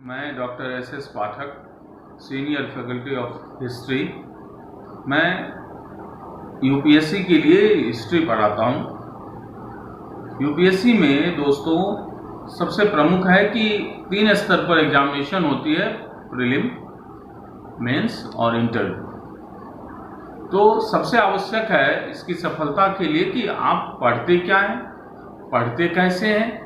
मैं doctor S Pathak, senior faculty of history. मैं UPSC के लिए हिस्ट्री पढ़ाता हूँ। यूपीएससी में दोस्तों सबसे प्रमुख है कि 3 स्तर पर एग्जामिनेशन होती है, प्रीलिम, मेंस और इंटरव्यू। तो सबसे आवश्यक है इसकी सफलता के लिए कि आप पढ़ते क्या हैं, पढ़ते कैसे हैं,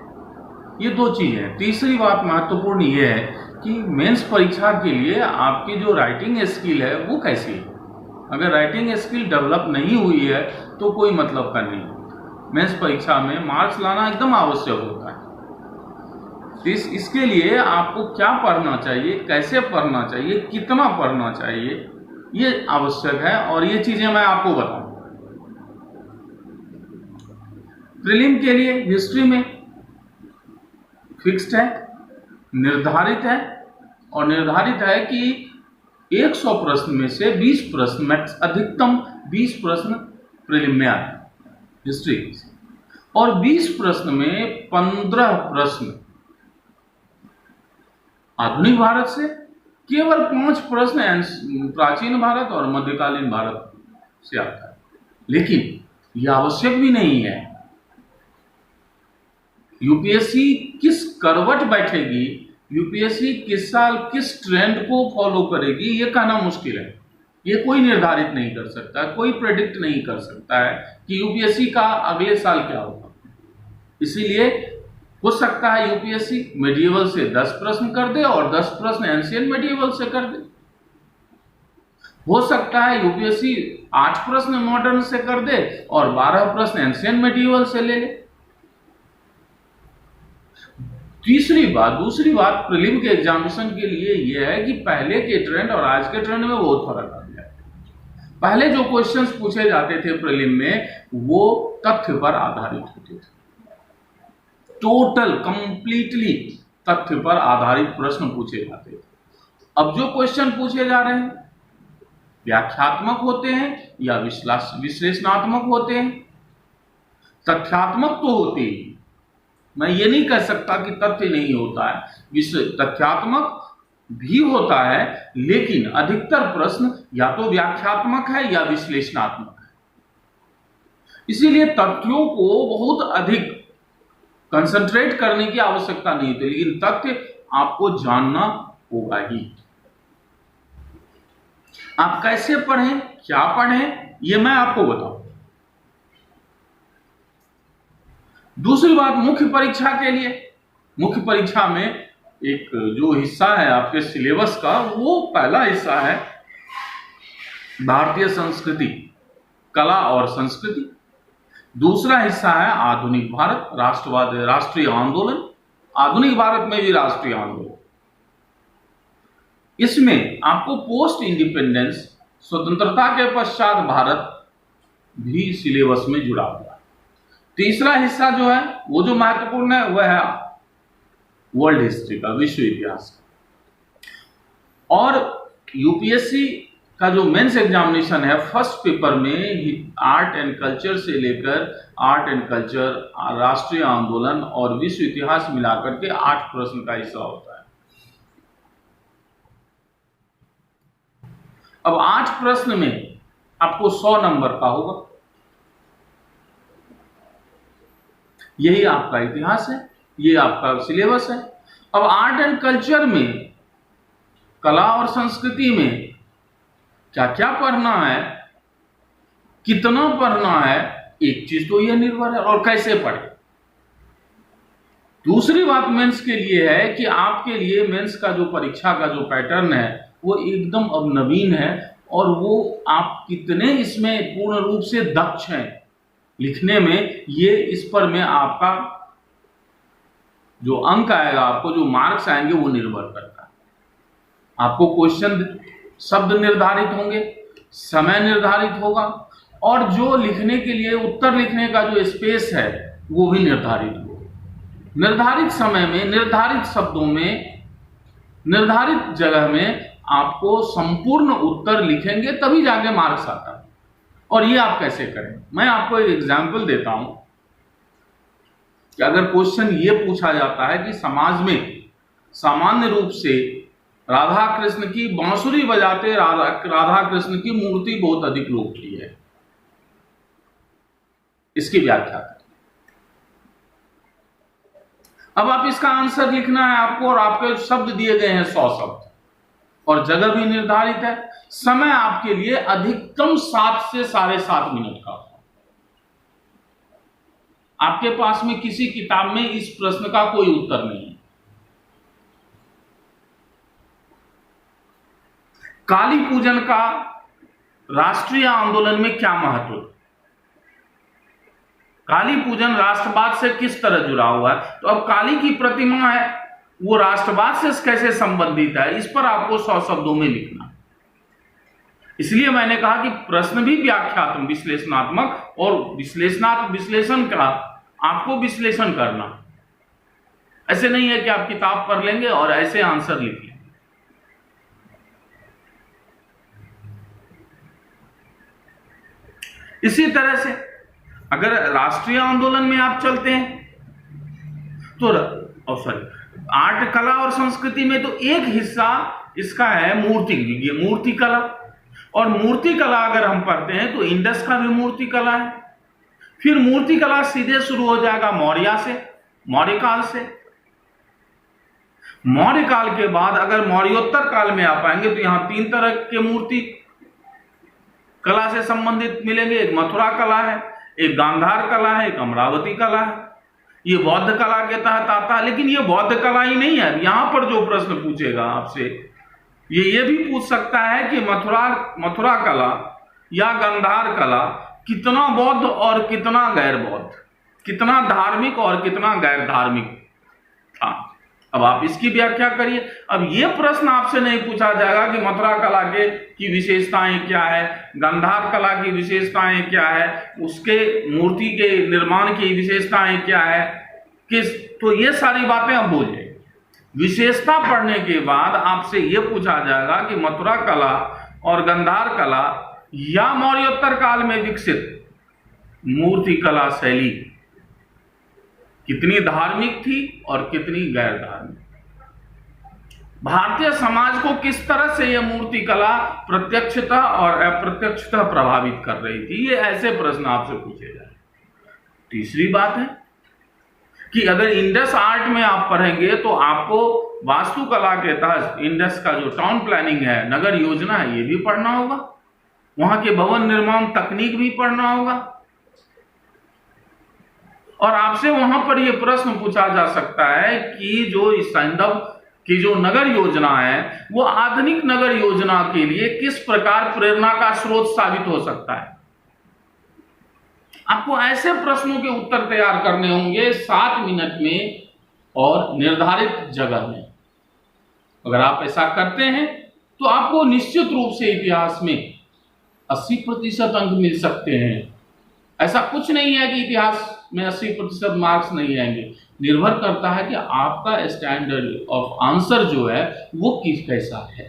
ये 2 चीज़ें हैं। तीसरी बात महत्वपूर्ण ये है कि मेंस परीक्षा के लिए आपकी जो राइटिंग स्किल है वो कैसी है। अगर राइटिंग स्किल डेवलप नहीं हुई है तो कोई मतलब का नहीं। मेंस परीक्षा में मार्क्स लाना एकदम आवश्यक होता है। इसके लिए आपको क्या पढ़ना चाहिए, कैसे पढ़ना चाहिए, कितना पढ़ना चाहिए, ये आवश्यक है और ये चीज़ें मैं आपको बताऊं। प्रीलिम के लिए हिस्ट्री में फिक्स्ड है, निर्धारित है, और निर्धारित है कि 100 प्रश्न में से 20 प्रश्न, अधिकतम 20 प्रश्न प्रीलिम में आए हिस्ट्री से, और 20 प्रश्न में 15 प्रश्न आधुनिक भारत से, केवल 5 प्रश्न प्राचीन भारत और मध्यकालीन भारत से आता है। लेकिन यह आवश्यक भी नहीं है। यूपीएससी किस करवट बैठेगी, यूपीएससी किस साल किस ट्रेंड को फॉलो करेगी, ये कहना मुश्किल है। ये कोई निर्धारित नहीं कर सकता, कोई प्रेडिक्ट नहीं कर सकता है कि यूपीएससी का अगले साल क्या होगा। इसीलिए हो सकता है यूपीएससी मेडिएवल से 10 प्रश्न कर दे और 10 प्रश्न एंशिएंट मेडिएवल से कर दे। हो सकता है यूपीएससी 8 प्रश्न मॉडर्न से कर दे और 12 प्रश्न एंशिएंट मेडिएवल से ले ले। दूसरी बात प्रीलिम के एग्जामिनेशन के लिए यह है कि पहले के ट्रेंड और आज के ट्रेंड में बहुत फर्क आ गया है। पहले जो क्वेश्चंस पूछे जाते थे प्रीलिम में वो तथ्य पर आधारित होते थे, टोटल कंप्लीटली तथ्य पर आधारित प्रश्न पूछे जाते थे। अब जो क्वेश्चन पूछे जा रहे हैं व्याख्यात्मक होते हैं या विश्लेषणात्मक होते हैं। तथ्यात्मक तो होते ही, मैं ये नहीं कह सकता कि तथ्य नहीं होता है, तथ्यात्मक भी होता है, लेकिन अधिकतर प्रश्न या तो व्याख्यात्मक है या विश्लेषणात्मक है। इसीलिए तथ्यों को बहुत अधिक कंसंट्रेट करने की आवश्यकता नहीं होती, लेकिन तथ्य आपको जानना होगा ही। आप कैसे पढ़ें, क्या पढ़ें, ये मैं आपको बताऊं। दूसरी बात, मुख्य परीक्षा के लिए, मुख्य परीक्षा में एक जो हिस्सा है आपके सिलेबस का, वो पहला हिस्सा है भारतीय संस्कृति, कला और संस्कृति। दूसरा हिस्सा है आधुनिक भारत, राष्ट्रवाद, राष्ट्रीय आंदोलन, आधुनिक भारत में भी राष्ट्रीय आंदोलन। इसमें आपको पोस्ट इंडिपेंडेंस, स्वतंत्रता के पश्चात भारत भी सिलेबस में जुड़ा हुआ है। तीसरा हिस्सा जो है वो जो महत्वपूर्ण है वह है वर्ल्ड हिस्ट्री का, विश्व इतिहास का। और यूपीएससी का जो मेंस एग्जामिनेशन है, फर्स्ट पेपर में आर्ट एंड कल्चर से लेकर आर्ट एंड कल्चर, राष्ट्रीय आंदोलन और विश्व इतिहास मिलाकर के 8 प्रश्न का हिस्सा होता है। अब 8 प्रश्न में आपको 100 नंबर का होगा। यही आपका इतिहास है, ये आपका सिलेबस है। अब आर्ट एंड कल्चर में, कला और संस्कृति में क्या क्या पढ़ना है, कितना पढ़ना है, एक चीज तो यह निर्भर है, और कैसे पढ़े। दूसरी बात मेंस के लिए है कि आपके लिए मेंस का जो परीक्षा का जो पैटर्न है वो एकदम अब नवीन है, और वो आप कितने इसमें पूर्ण रूप से दक्ष हैं लिखने में, ये इस पर में आपका जो अंक आएगा, आपको जो मार्क्स आएंगे वो निर्भर करता है। आपको क्वेश्चन शब्द निर्धारित होंगे, समय निर्धारित होगा, और जो लिखने के लिए उत्तर लिखने का जो स्पेस है वो भी निर्धारित होगा। निर्धारित समय में, निर्धारित शब्दों में, निर्धारित जगह में आपको संपूर्ण उत्तर लिखेंगे, तभी जाके मार्क्स आता है। और ये आप कैसे करें, मैं आपको एक एग्जाम्पल देता हूं कि अगर क्वेश्चन ये पूछा जाता है कि समाज में सामान्य रूप से राधा कृष्ण की बांसुरी बजाते राधा कृष्ण की मूर्ति बहुत अधिक लोकप्रिय है। इसकी व्याख्या करें। अब आप इसका आंसर लिखना है आपको, और आपके शब्द दिए गए हैं 100 शब्द और जगह भी निर्धारित है। समय आपके लिए अधिकतम 7 से 7.5 मिनट का। आपके पास में किसी किताब में इस प्रश्न का कोई उत्तर नहीं है। काली पूजन का राष्ट्रीय आंदोलन में क्या महत्व है? काली पूजन राष्ट्रवाद से किस तरह जुड़ा हुआ है? तो अब काली की प्रतिमा है, वो राष्ट्रवाद से कैसे संबंधित है, इस पर आपको 100 शब्दों में लिखना। इसलिए मैंने कहा कि प्रश्न भी व्याख्यात्मक, विश्लेषणात्मक, और विश्लेषण का आपको विश्लेषण करना। ऐसे नहीं है कि आप किताब पढ़ लेंगे और ऐसे आंसर लिख लेंगे। इसी तरह से अगर राष्ट्रीय आंदोलन में आप चलते हैं तो आर्ट, कला और संस्कृति में तो एक हिस्सा इसका है मूर्ति कला। और मूर्ति कला अगर हम पढ़ते हैं तो इंडस का भी मूर्ति कला है। फिर मूर्ति कला सीधे शुरू हो जाएगा मौर्य काल से। मौर्य काल के बाद अगर मौर्योत्तर काल में आप आएंगे तो यहां 3 तरह के मूर्ति कला से संबंधित मिलेंगे। एक मथुरा कला है, एक गांधार कला है, एक अमरावती कला है। ये बौद्ध कला के तहत आता है, लेकिन ये बौद्ध कला ही नहीं है। यहां पर जो प्रश्न पूछेगा आपसे, ये भी पूछ सकता है कि मथुरा कला या गांधार कला कितना बौद्ध और कितना गैर बौद्ध, कितना धार्मिक और कितना गैर धार्मिक था। अब आप इसकी व्याख्या करिए। अब ये प्रश्न आपसे नहीं पूछा जाएगा कि मथुरा कला की विशेषताएं क्या है, गांधार कला की विशेषताएं क्या है, उसके मूर्ति के निर्माण की विशेषताएं क्या है, तो ये सारी बातें आप भूल जाइए। विशेषता पढ़ने के बाद आपसे यह पूछा जाएगा कि मथुरा कला और गांधार कला या मौर्योत्तर काल में विकसित मूर्ति कला शैली कितनी धार्मिक थी और कितनी गैर धार्मिक। भारतीय समाज को किस तरह से यह मूर्ति कला प्रत्यक्षतः और अप्रत्यक्षतः प्रभावित कर रही थी। ये ऐसे प्रश्न आपसे पूछे जाए। तीसरी बात है कि अगर इंडस आर्ट में आप पढ़ेंगे तो आपको वास्तुकला के तहत इंडस का जो टाउन प्लानिंग है, नगर योजना है, ये भी पढ़ना होगा। वहां के भवन निर्माण तकनीक भी पढ़ना होगा। और आपसे वहां पर यह प्रश्न पूछा जा सकता है कि जो इस सैंधव की जो नगर योजना है वो आधुनिक नगर योजना के लिए किस प्रकार प्रेरणा का स्रोत साबित हो सकता है। आपको ऐसे प्रश्नों के उत्तर तैयार करने होंगे 7 मिनट में और निर्धारित जगह में। अगर आप ऐसा करते हैं तो आपको निश्चित रूप से इतिहास में 80% अंक मिल सकते हैं। ऐसा कुछ नहीं है कि इतिहास में 80% मार्क्स नहीं आएंगे। निर्भर करता है कि आपका स्टैंडर्ड ऑफ आंसर जो है वो कैसा है।